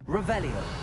Revelio.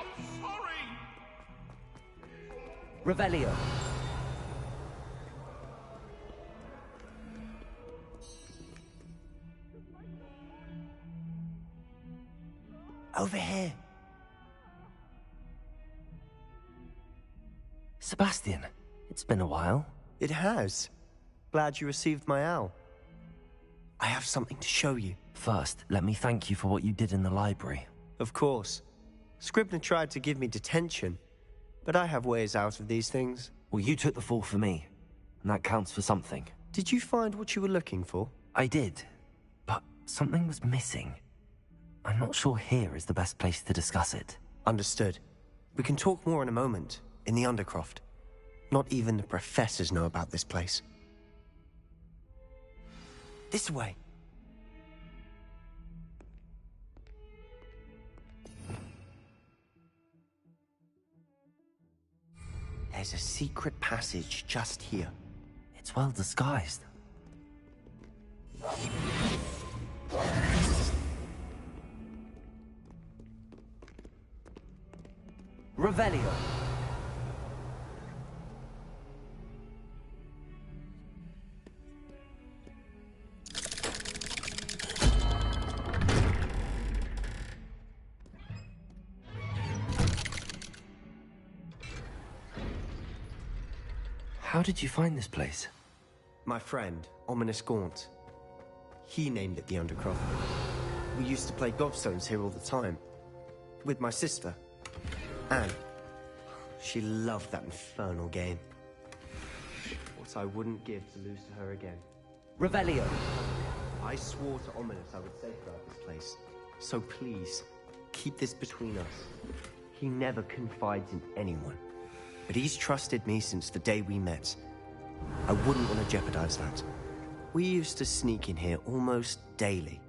I'm sorry! Revelio. Over here. Sebastian, it's been a while. It has. Glad you received my owl. I have something to show you. First, let me thank you for what you did in the library. Of course. Scribner tried to give me detention, but I have ways out of these things. Well, you took the fall for me, and that counts for something. Did you find what you were looking for? I did, but something was missing. I'm not sure here is the best place to discuss it. Understood. We can talk more in a moment, in the Undercroft. Not even the professors know about this place. This way. There's a secret passage just here. It's well disguised. Revelio. How did you find this place? My friend, Ominous Gaunt. He named it the Undercroft. We used to play gobstones here all the time. With my sister, Anne. She loved that infernal game. What I wouldn't give to lose to her again. Revelio. I swore to Ominous I would safeguard this place. So please, keep this between us. He never confides in anyone. But he's trusted me since the day we met. I wouldn't want to jeopardize that. We used to sneak in here almost daily.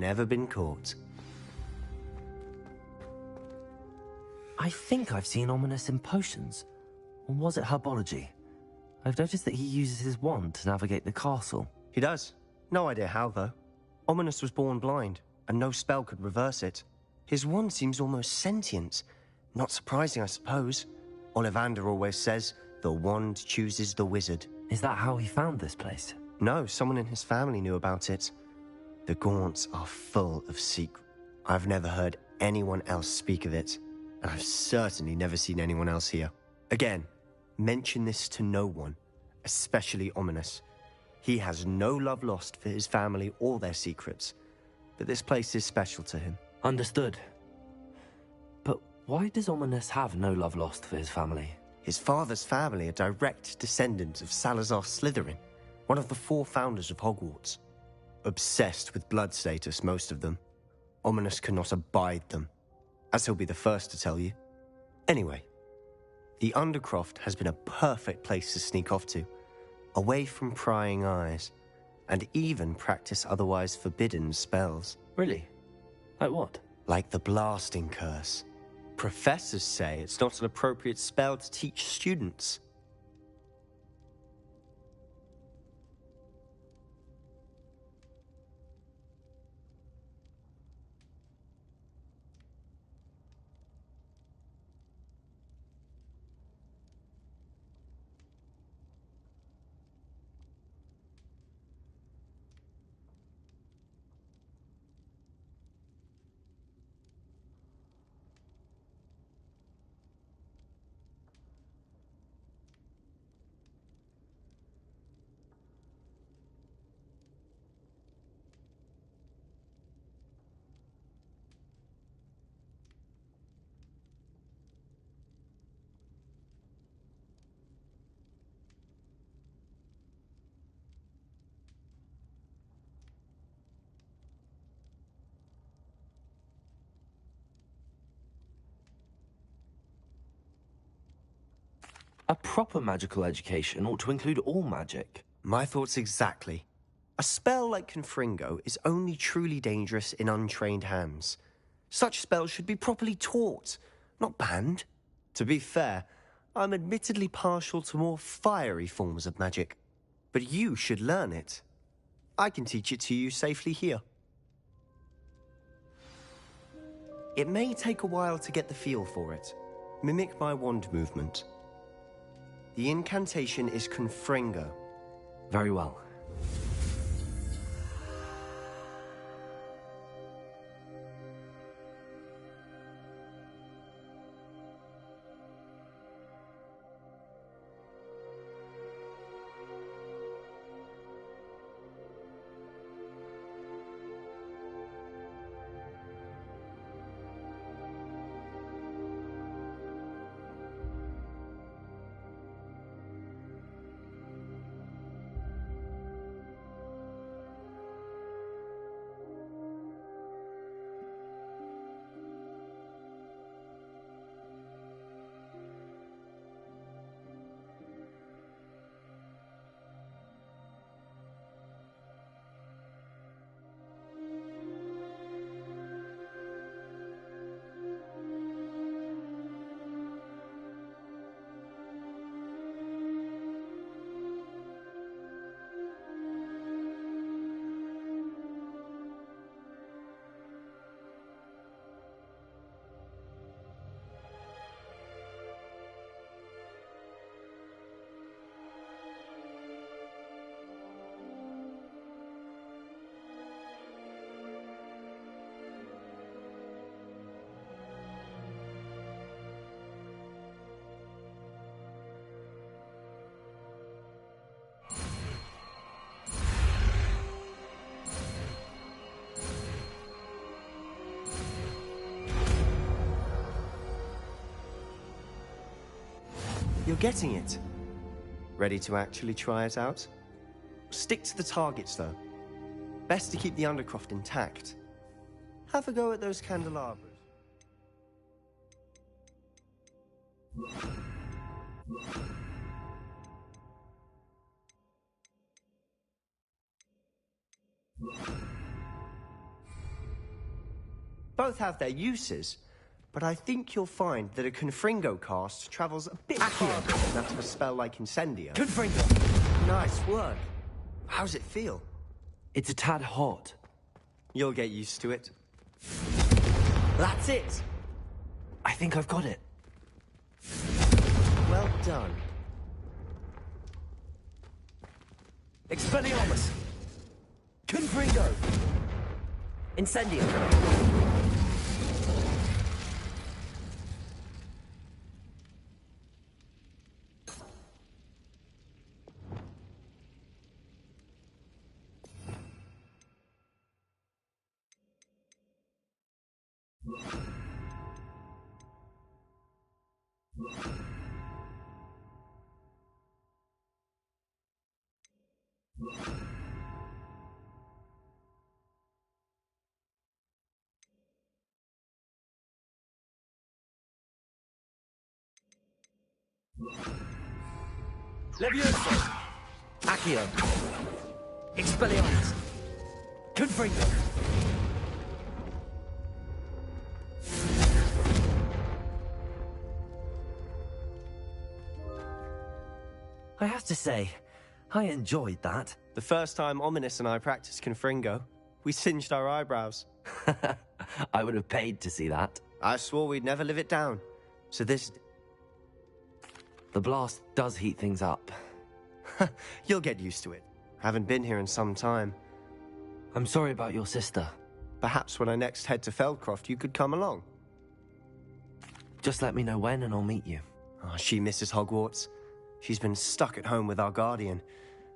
never been caught. I think I've seen Ominous in potions. Or was it herbology? I've noticed that he uses his wand to navigate the castle. He does. No idea how, though. Ominous was born blind, and no spell could reverse it. His wand seems almost sentient. Not surprising, I suppose. Ollivander always says, the wand chooses the wizard. Is that how he found this place? No, someone in his family knew about it. The Gaunts are full of secrets. I've never heard anyone else speak of it, and I've certainly never seen anyone else here. Again, mention this to no one, especially Ominous. He has no love lost for his family or their secrets, but this place is special to him. Understood. But why does Ominous have no love lost for his family? His father's family are direct descendants of Salazar Slytherin, one of the 4 founders of Hogwarts. Obsessed with blood status, most of them. Ominous cannot abide them, as he'll be the first to tell you. Anyway, the Undercroft has been a perfect place to sneak off to, away from prying eyes, and even practice otherwise forbidden spells. Really? Like what? Like the blasting curse. Professors say it's not an appropriate spell to teach students. A proper magical education ought to include all magic. My thoughts exactly. A spell like Confringo is only truly dangerous in untrained hands. Such spells should be properly taught, not banned. To be fair, I'm admittedly partial to more fiery forms of magic. But you should learn it. I can teach it to you safely here. It may take a while to get the feel for it. Mimic my wand movement. The incantation is Confringo. Very well. You're getting it. Ready to actually try it out? Stick to the targets, though. Best to keep the Undercroft intact. Have a go at those candelabras. Both have their uses, but I think you'll find that a Confringo cast travels a bit farther than that of a spell like Incendio. Confringo! Nice work. How's it feel? It's a tad hot. You'll get used to it. That's it! I think I've got it. Well done. Expelliarmus! Confringo! Incendio! Levioso! Accio! Expelliarmus! Confringo! I have to say, I enjoyed that. The first time Ominous and I practiced Confringo, we singed our eyebrows. I would have paid to see that. I swore we'd never live it down. So this... The blast does heat things up. You'll get used to it. Haven't been here in some time. I'm sorry about your sister. Perhaps when I next head to Feldcroft, you could come along. Just let me know when and I'll meet you. Oh, she misses Hogwarts. She's been stuck at home with our guardian,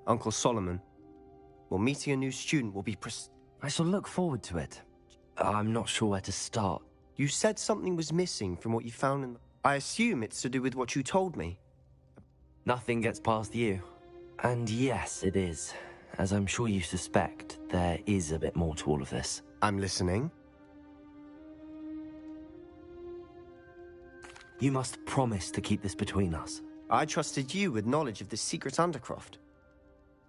Uncle Solomon. Well, meeting a new student will be I shall look forward to it. I'm not sure where to start. You said something was missing from what you found in the... I assume it's to do with what you told me. Nothing gets past you. And yes, it is. As I'm sure you suspect, there is a bit more to all of this. I'm listening. You must promise to keep this between us. I trusted you with knowledge of the secret Undercroft.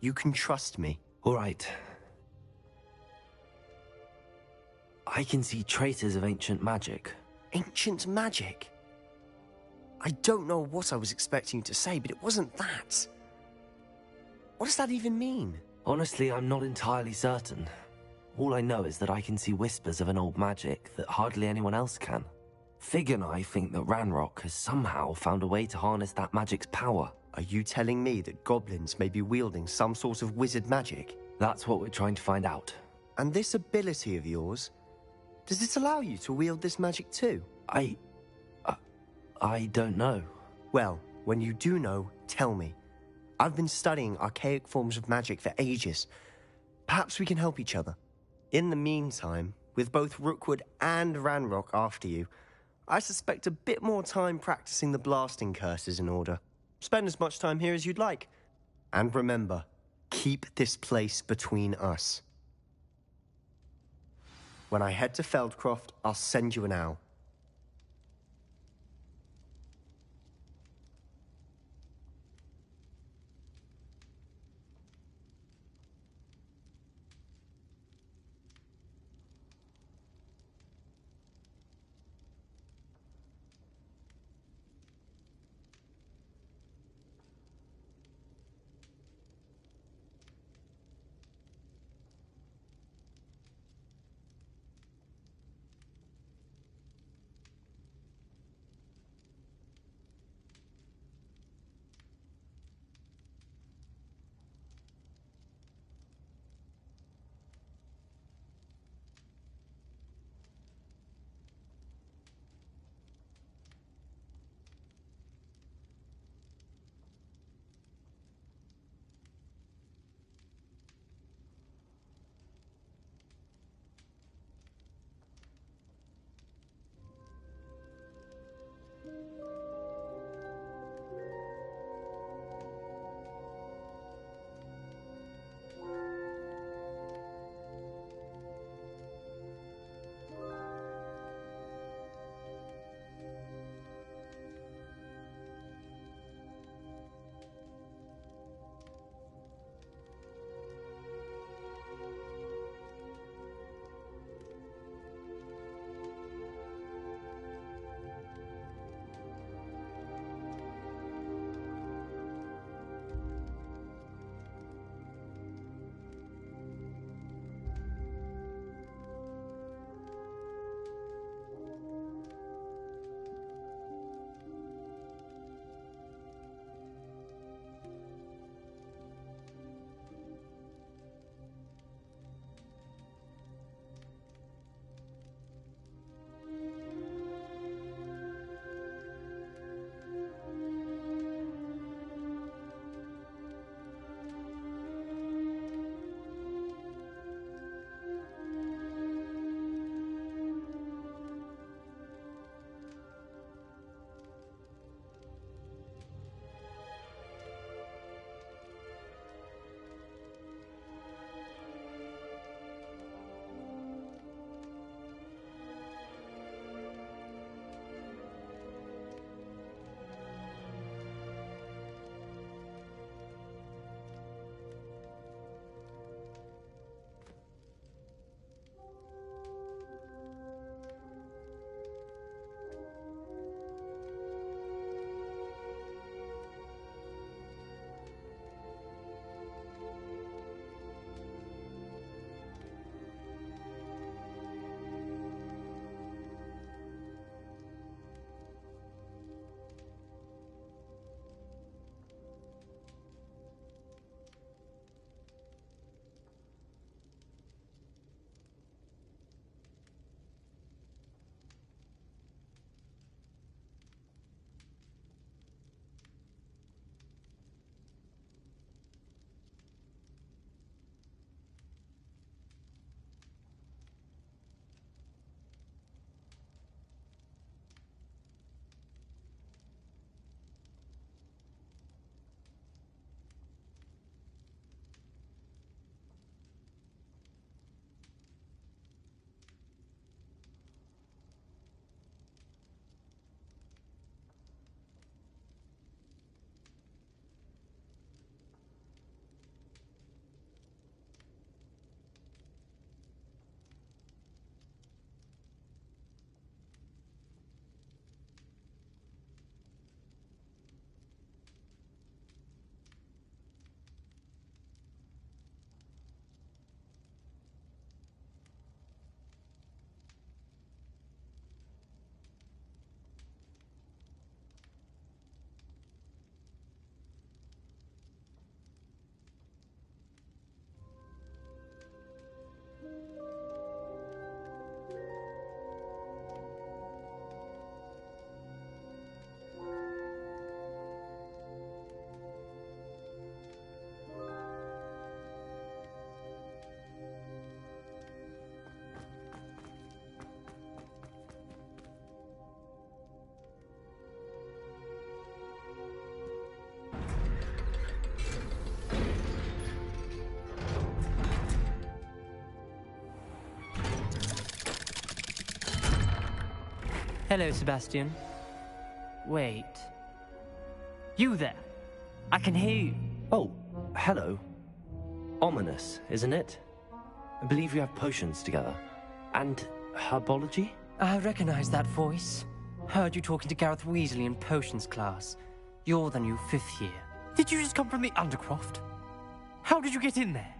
You can trust me. All right. I can see traces of ancient magic. Ancient magic? I don't know what I was expecting you to say, but it wasn't that. What does that even mean? Honestly, I'm not entirely certain. All I know is that I can see whispers of an old magic that hardly anyone else can. Fig and I think that Ranrock has somehow found a way to harness that magic's power. Are you telling me that goblins may be wielding some sort of wizard magic? That's what we're trying to find out. And this ability of yours, does it allow you to wield this magic too? I don't know. Well, when you do know, tell me. I've been studying archaic forms of magic for ages. Perhaps we can help each other. In the meantime, with both Rookwood and Ranrock after you, I suspect a bit more time practicing the blasting curse is in order. Spend as much time here as you'd like. And remember, keep this place between us. When I head to Feldcroft, I'll send you an owl. Hello, Sebastian. Wait. You there? I can hear you. Oh, hello. Ominous, isn't it? I believe you have potions together. And herbology? I recognize that voice. Heard you talking to Gareth Weasley in potions class. You're the new 5th year. Did you just come from the Undercroft? How did you get in there?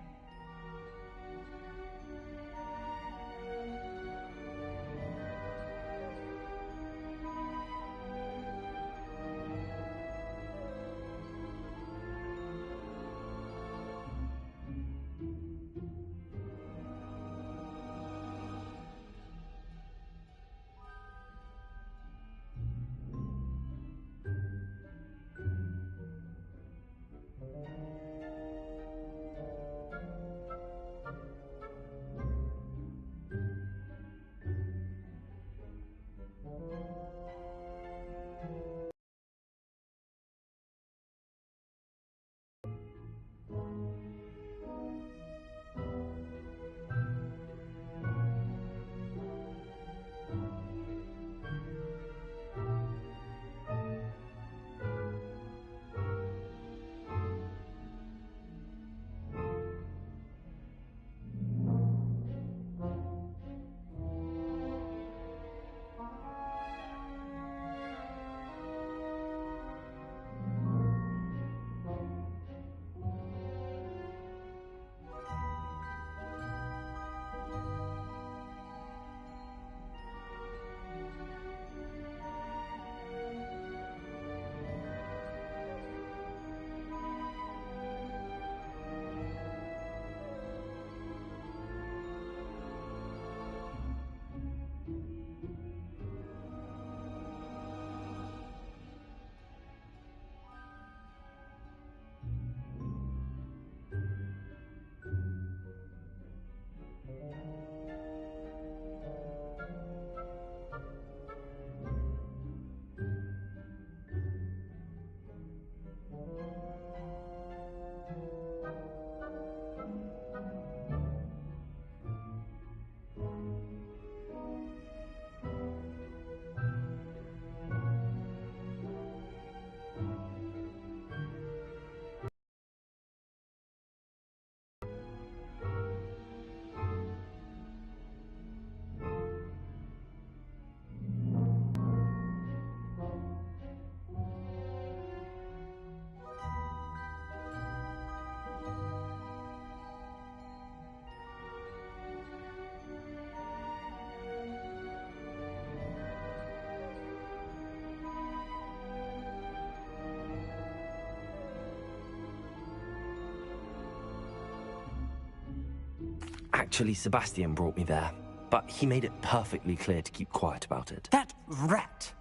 Actually, Sebastian brought me there, but he made it perfectly clear to keep quiet about it. That rat!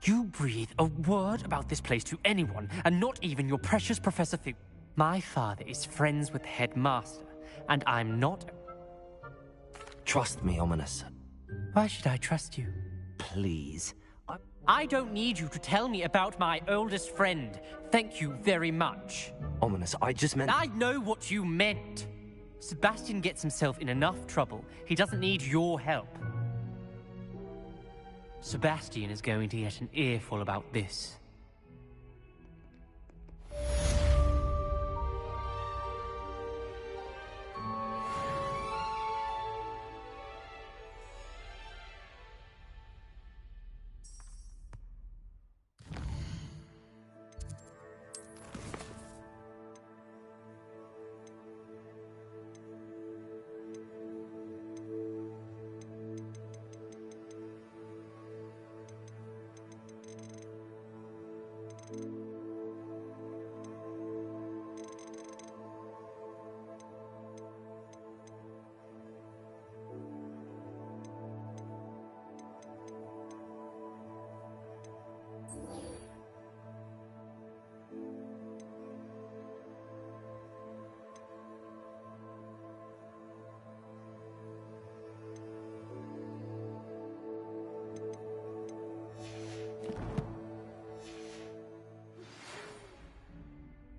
You breathe a word about this place to anyone, and not even your precious Professor Fig. My father is friends with the headmaster, and I'm not... Trust me, Ominous. Why should I trust you? Please. I don't need you to tell me about my oldest friend. Thank you very much. Ominous, I just meant... I know what you meant. Sebastian gets himself in enough trouble. He doesn't need your help. Sebastian is going to get an earful about this.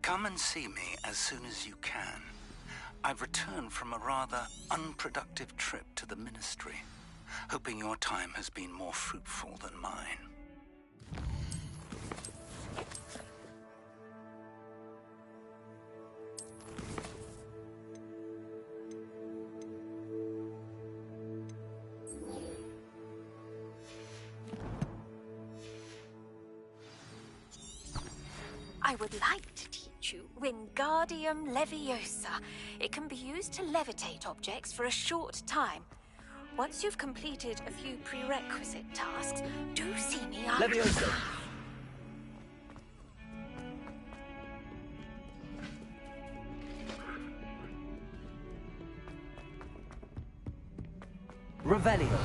Come and see me as soon as you can. I've returned from a rather unproductive trip to the Ministry. hoping your time has been more fruitful than mine. I would like to teach you Wingardium Leviosa. It can be used to levitate objects for a short time. Once you've completed a few prerequisite tasks, do see me after. Leviosa! Revelio!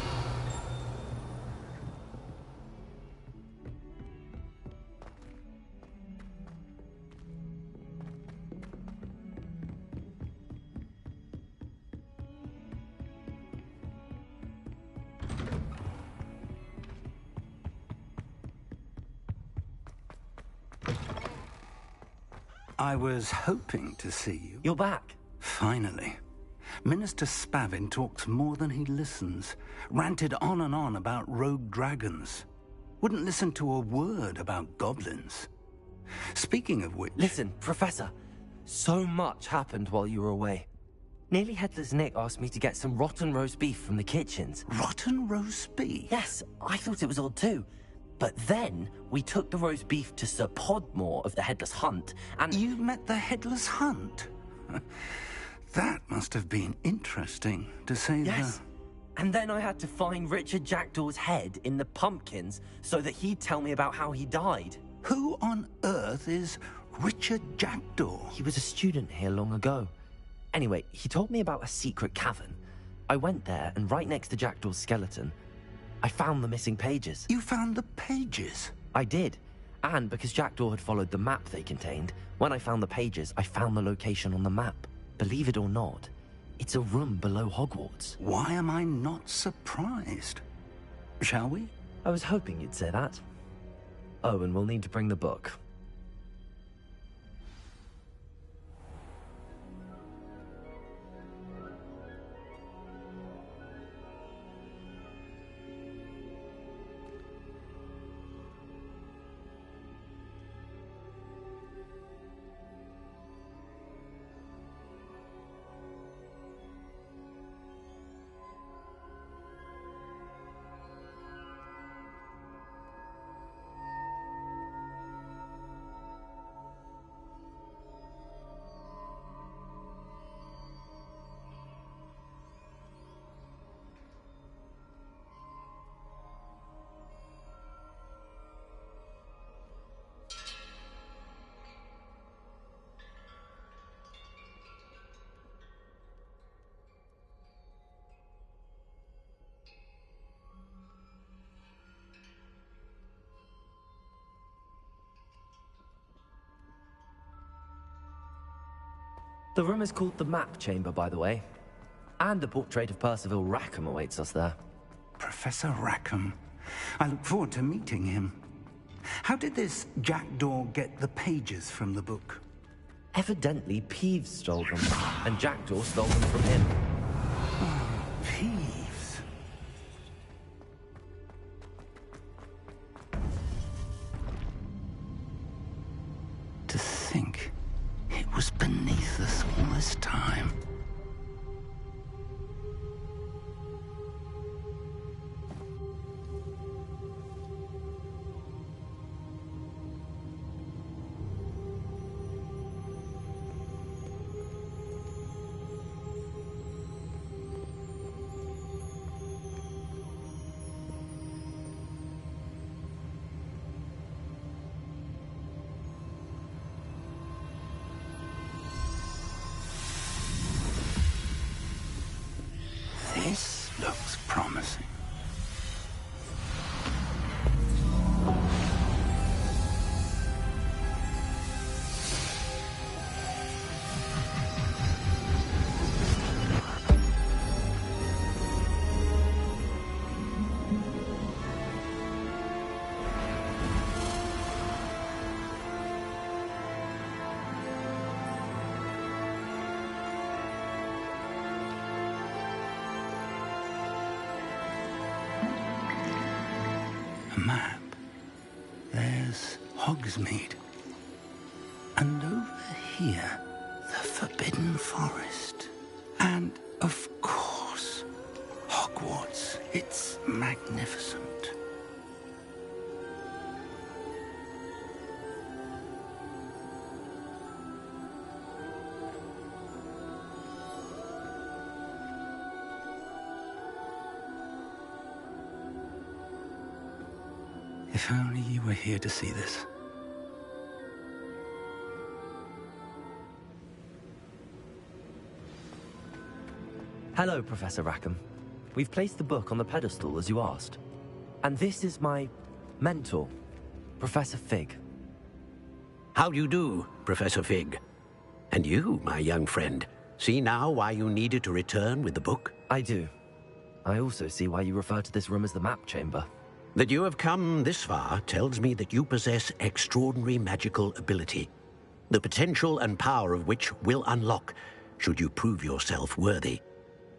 I was hoping to see you. You're back. Finally. Minister Spavin talks more than he listens. Ranted on and on about rogue dragons. Wouldn't listen to a word about goblins. Speaking of which... Listen, Professor. So much happened while you were away. Nearly Headless Nick asked me to get some rotten roast beef from the kitchens. Rotten roast beef? Yes, I thought it was odd too. But then, we took the roast beef to Sir Podmore of the Headless Hunt, and... You met the Headless Hunt? That must have been interesting, to say Yes. And then I had to find Richard Jackdaw's head in the pumpkins so that he'd tell me about how he died. Who on earth is Richard Jackdaw? He was a student here long ago. Anyway, he told me about a secret cavern. I went there, and right next to Jackdaw's skeleton, I found the missing pages. You found the pages? I did. And because Jackdaw had followed the map they contained, when I found the pages, I found the location on the map. Believe it or not, it's a room below Hogwarts. Why am I not surprised? Shall we? I was hoping you'd say that. Oh, and we'll need to bring the book. The room is called the Map Chamber, by the way. And a portrait of Percival Rackham awaits us there. Professor Rackham. I look forward to meeting him. How did this Jackdaw get the pages from the book? Evidently, Peeves stole them, and Jackdaw stole them from him. Peeves. To think it was beneath us all this time. A map. There's Hogsmeade. And over here, the Forbidden Forest. And, of course, Hogwarts. It's magnificent. If only you were here to see this. Hello, Professor Rackham. We've placed the book on the pedestal as you asked. And this is my mentor, Professor Fig. How do you do, Professor Fig? And you, my young friend, see now why you needed to return with the book? I do. I also see why you refer to this room as the map chamber. That you have come this far tells me that you possess extraordinary magical ability, the potential and power of which will unlock should you prove yourself worthy.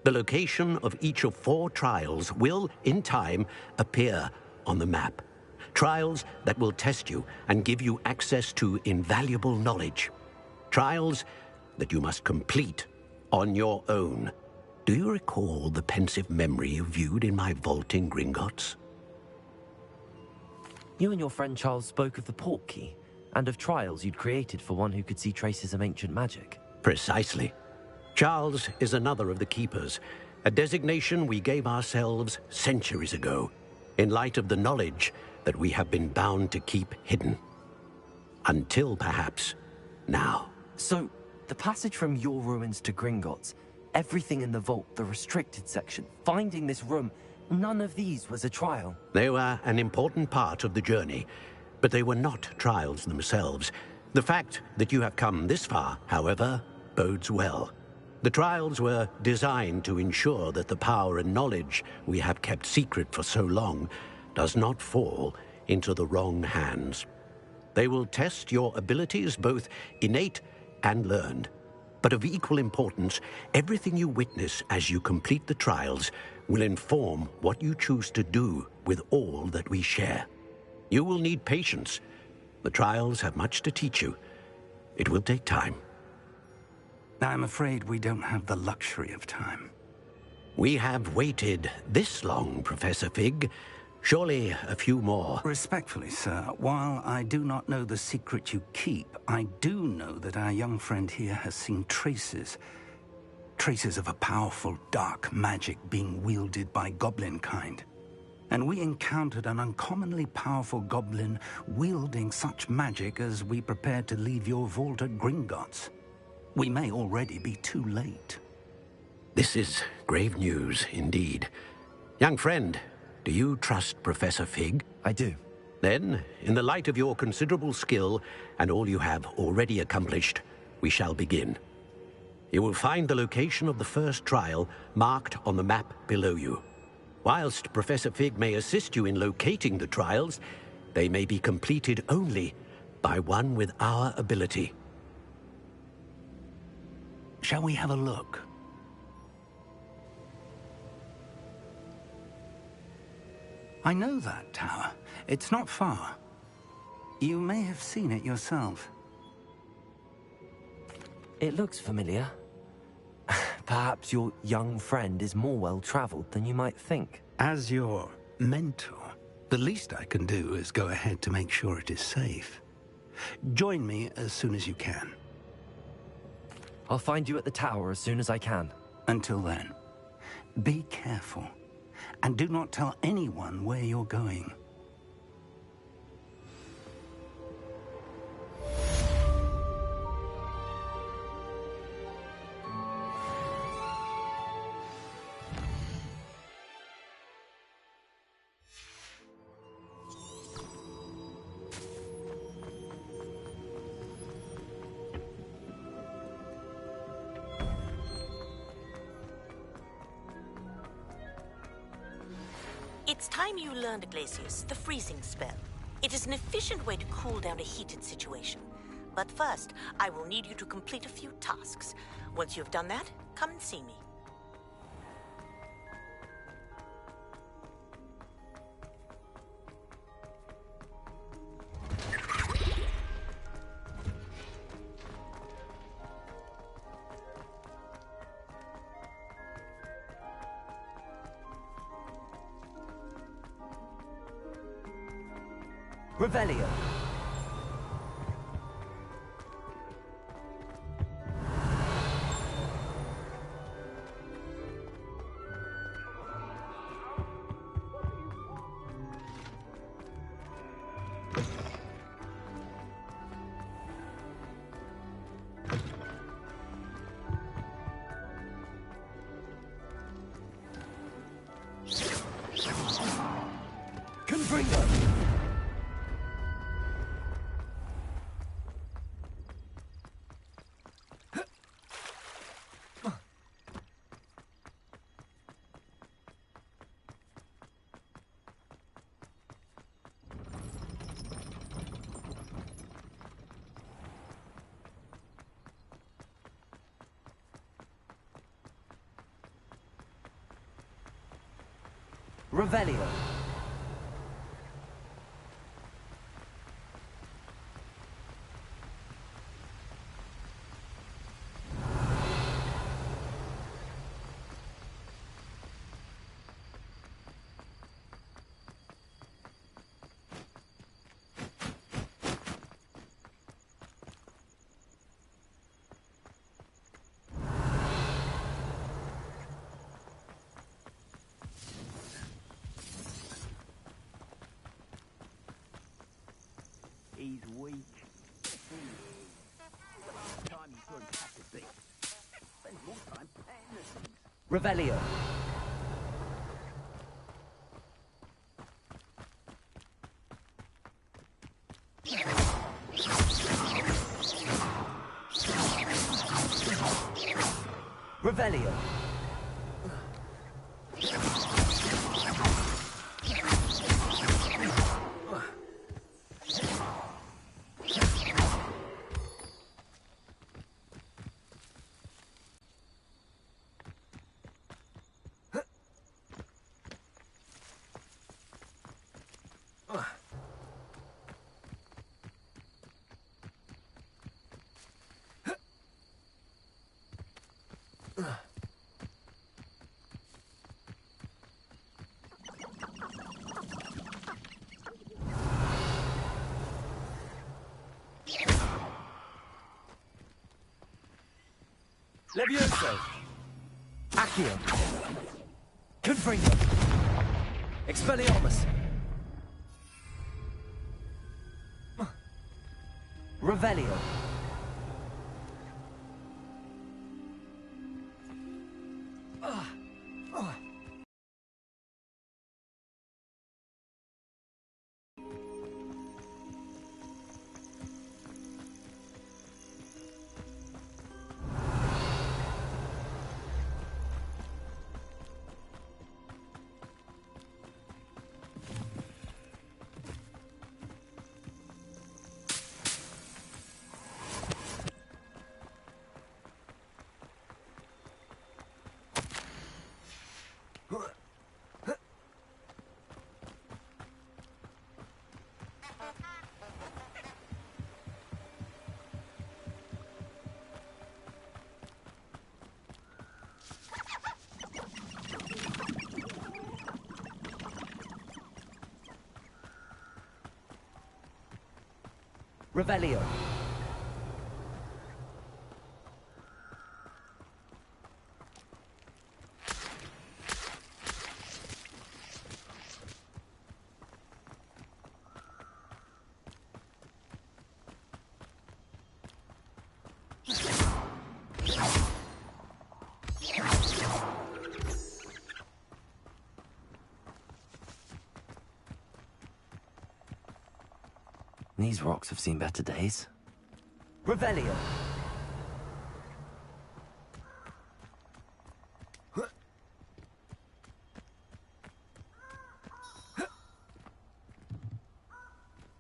The location of each of 4 trials will, in time, appear on the map. Trials that will test you and give you access to invaluable knowledge. Trials that you must complete on your own. Do you recall the pensive memory you viewed in my vault in Gringotts? You and your friend Charles spoke of the portkey, and of trials you'd created for one who could see traces of ancient magic. Precisely. Charles is another of the Keepers, a designation we gave ourselves centuries ago, in light of the knowledge that we have been bound to keep hidden. Until, perhaps, now. So, the passage from your ruins to Gringotts, everything in the vault, the restricted section, finding this room, none of these was a trial. They were an important part of the journey, but they were not trials themselves. The fact that you have come this far, however, bodes well. The trials were designed to ensure that the power and knowledge we have kept secret for so long does not fall into the wrong hands. They will test your abilities, both innate and learned. But of equal importance, everything you witness as you complete the trials will inform what you choose to do with all that we share. You will need patience. The trials have much to teach you. It will take time. I'm afraid we don't have the luxury of time. We have waited this long, Professor Fig. Surely a few more. Respectfully, sir, while I do not know the secret you keep, I do know that our young friend here has seen traces of a powerful dark magic being wielded by goblin kind. And we encountered an uncommonly powerful goblin wielding such magic as we prepared to leave your vault at Gringotts. We may already be too late. This is grave news indeed. Young friend, do you trust Professor Fig? I do. Then, in the light of your considerable skill and all you have already accomplished, we shall begin. You will find the location of the first trial marked on the map below you. Whilst Professor Fig may assist you in locating the trials, they may be completed only by one with our ability. Shall we have a look? I know that tower. It's not far. You may have seen it yourself. It looks familiar. Perhaps your young friend is more well-traveled than you might think. As your mentor, the least I can do is go ahead to make sure it is safe. Join me as soon as you can. I'll find you at the tower as soon as I can. Until then, be careful, and do not tell anyone where you're going. It's time you learned, Glacius, the freezing spell. It is an efficient way to cool down a heated situation. But first, I will need you to complete a few tasks. Once you have done that, come and see me. Revelio. Confringo. Revelio. He's weak. The last time you saw him catch a beat. Spends more time playing the things. Revelio. Revelio. Levioso. Accio. Confringo. Expelliarmus. Revelio. Revelio. These rocks have seen better days. Revelio.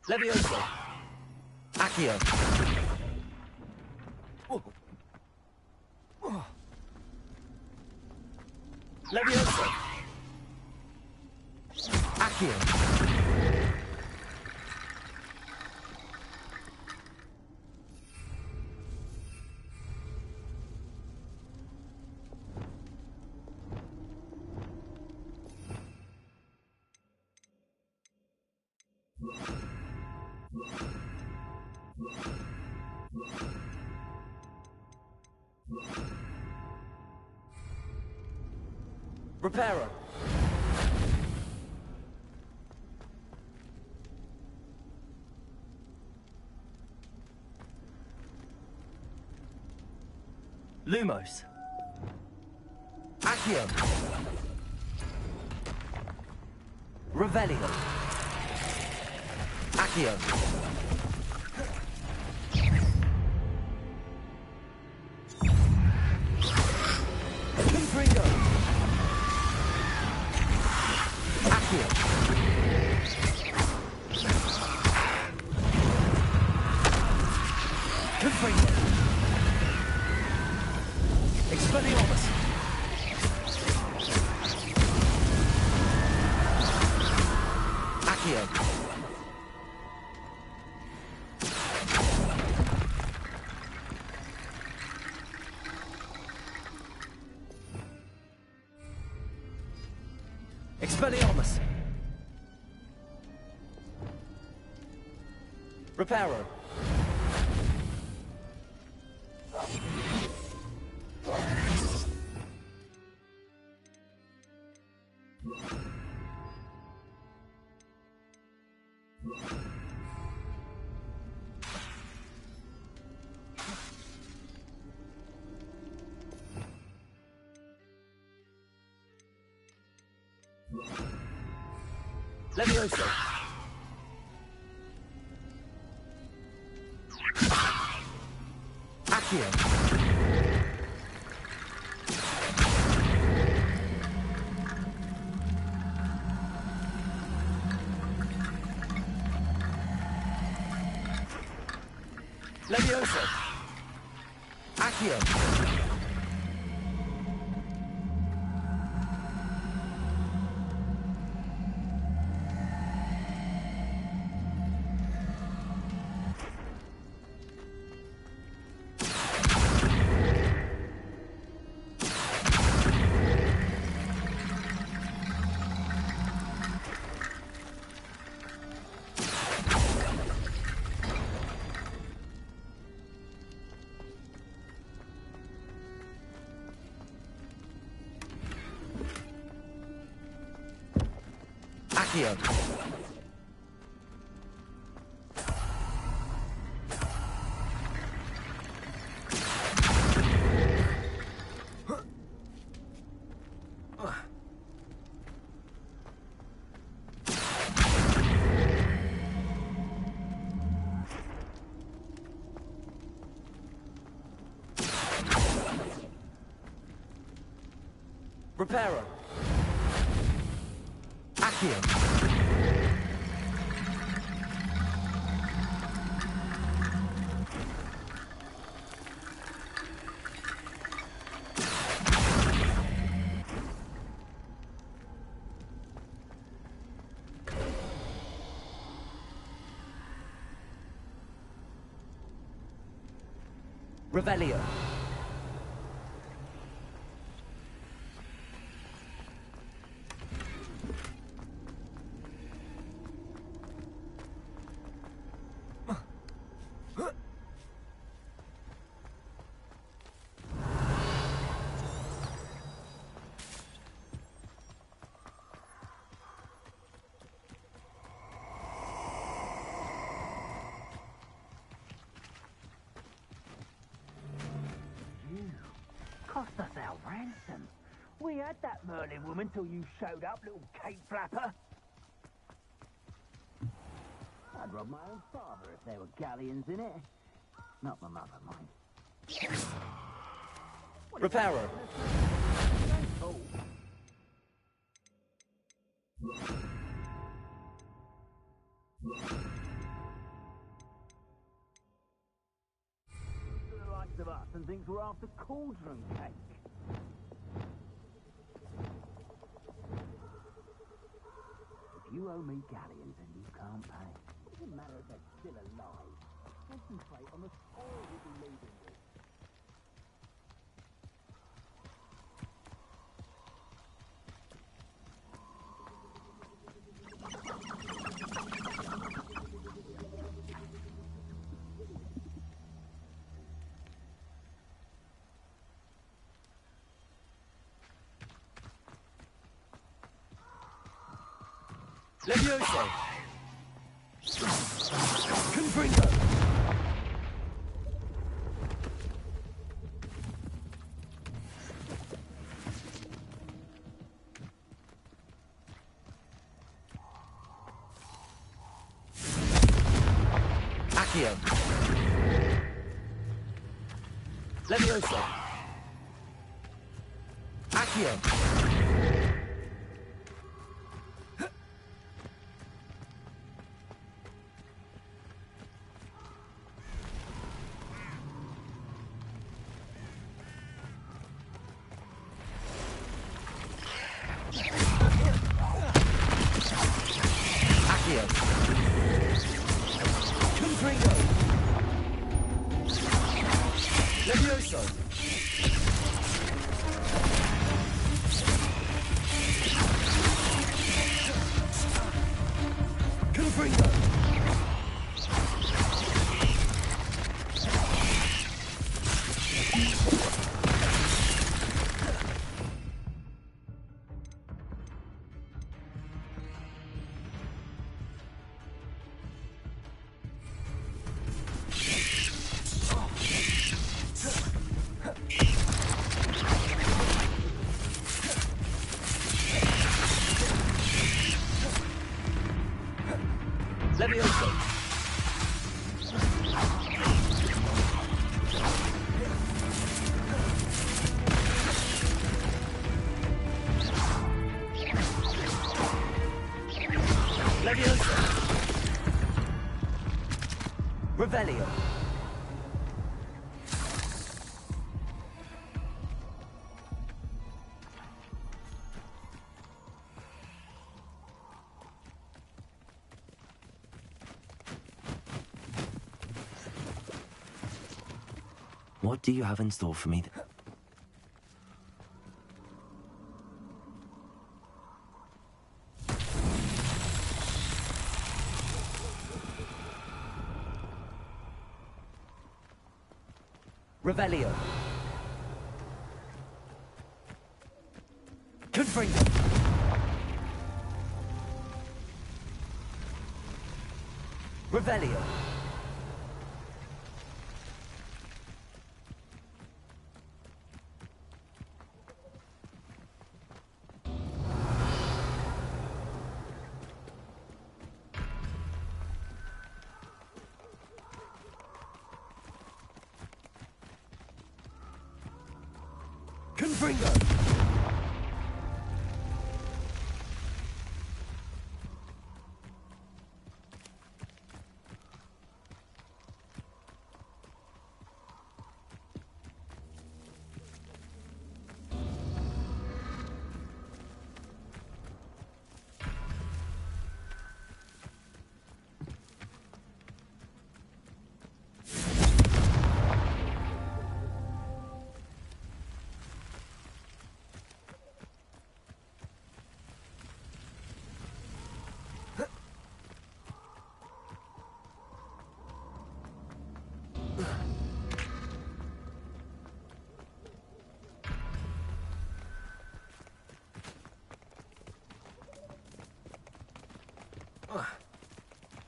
Levioso. Accio. Levioso. Accio. Reparo. Lumos. Accio. Revelio. Accio. Confringo. Accio. Confringo. Expelliarmus. Accio. Expelliarmus. Reparo. Levioso. Accio. Levioso. Accio. Accio. Reparo. Accio. Revelio. Cost us our ransom. We had that Merlin woman till you showed up, little cake flapper. I'd rob my own father if there were galleons in it. Not my mother, mind. Reparo. Oh. The likes of us and thinks we're after cauldron cake. If you owe me galleons and you can't pay, it doesn't matter if they're still alive. Concentrate on the spoil we'll be leaving with. Levioso! Confringo! Accio! Levioso! Accio! Confringo! Levioso! Confringo! Levioso! Levioso! Revelio! What do you have in store for me? Revelio! Confringo! Revelio! Confringo!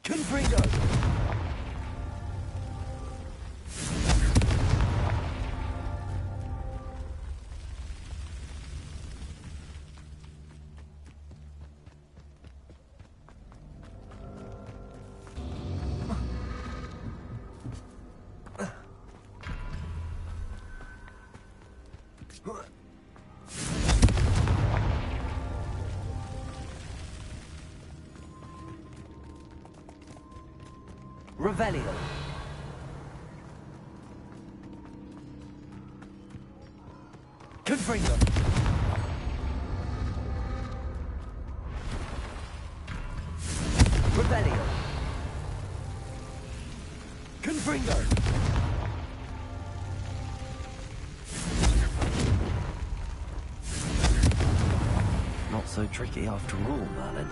Confringo! Revelio! Confringo! Revelio! Confringo! Not so tricky after all, Merlin.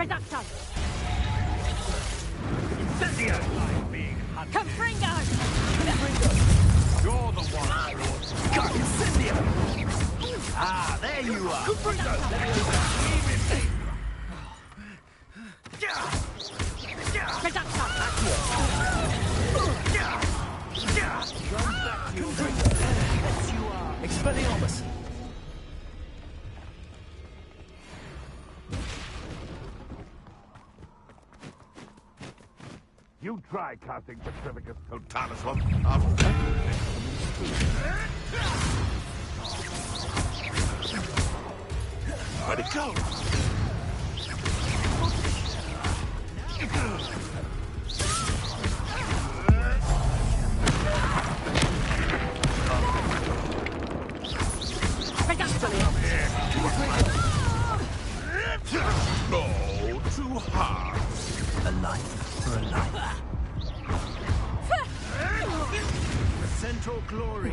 Reduction! Incendio! I'm being hunted. Confringo! You're the one. Got Incendio! Ah, there you are! Reduction! Expelliarmus! You try casting Petrificus Totalis on. Where'd it go? No, too hard. A life for a life. Central glory.